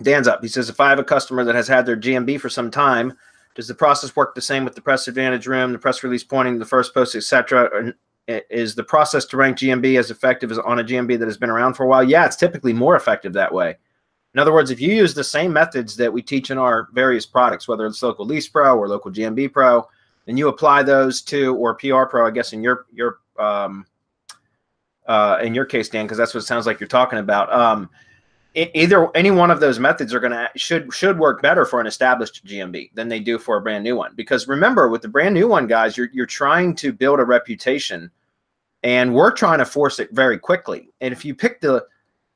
Dan's up. He says, if I have a customer that has had their GMB for some time, does the process work the same with the press advantage room, the press release pointing to the first post, etc.? Is the process to rank GMB as effective as on a GMB that has been around for a while? Yeah, it's typically more effective that way. In other words, if you use the same methods that we teach in our various products, whether it's Local Lease Pro or Local GMB Pro, and you apply those to, or PR Pro, I guess in your case, Dan, because that's what it sounds like you're talking about. Either any one of those methods are gonna should work better for an established GMB than they do for a brand new one. Because remember, with the brand new one, guys, you're trying to build a reputation, and we're trying to force it very quickly. And if you pick the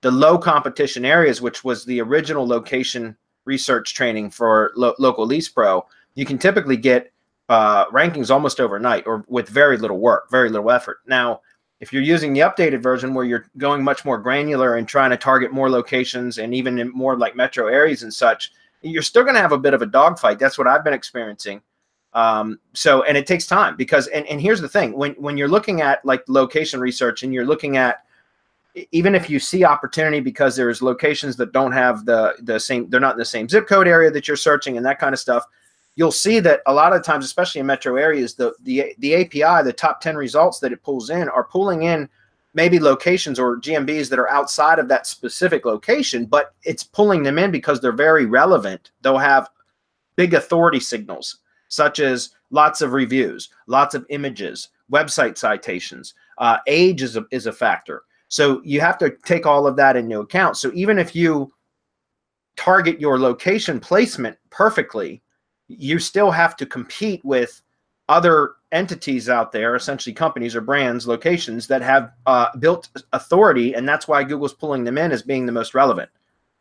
low competition areas, which was the original location research training for Local Lease Pro, you can typically get rankings almost overnight or with very little work, very little effort. Now, if you're using the updated version where you're going much more granular and trying to target more locations and even in more like metro areas and such, you're still going to have a bit of a dogfight. That's what I've been experiencing. And it takes time because, and here's the thing, when you're looking at like location research and you're looking at, even if you see opportunity because there's locations that don't have the same, they're not in the same zip code area that you're searching and that kind of stuff, you'll see that a lot of times, especially in metro areas, the API, the top 10 results that it pulls in are pulling in maybe locations or GMBs that are outside of that specific location, but it's pulling them in because they're very relevant. They'll have big authority signals, such as lots of reviews, lots of images, website citations, age is a factor. So you have to take all of that into account. So even if you target your location placement perfectly, you still have to compete with other entities out there, essentially companies or brands, locations that have built authority, and that's why Google's pulling them in as being the most relevant.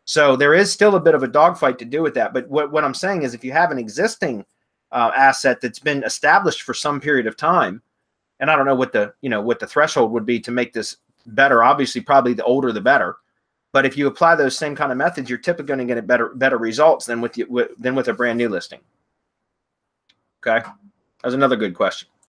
So there is still a bit of a dogfight to do with that. But what I'm saying is if you have an existing asset that's been established for some period of time, and I don't know what the threshold would be to make this better. Obviously, probably the older the better. But if you apply those same kind of methods, you're typically going to get better results than with a brand new listing. Okay, that was another good question.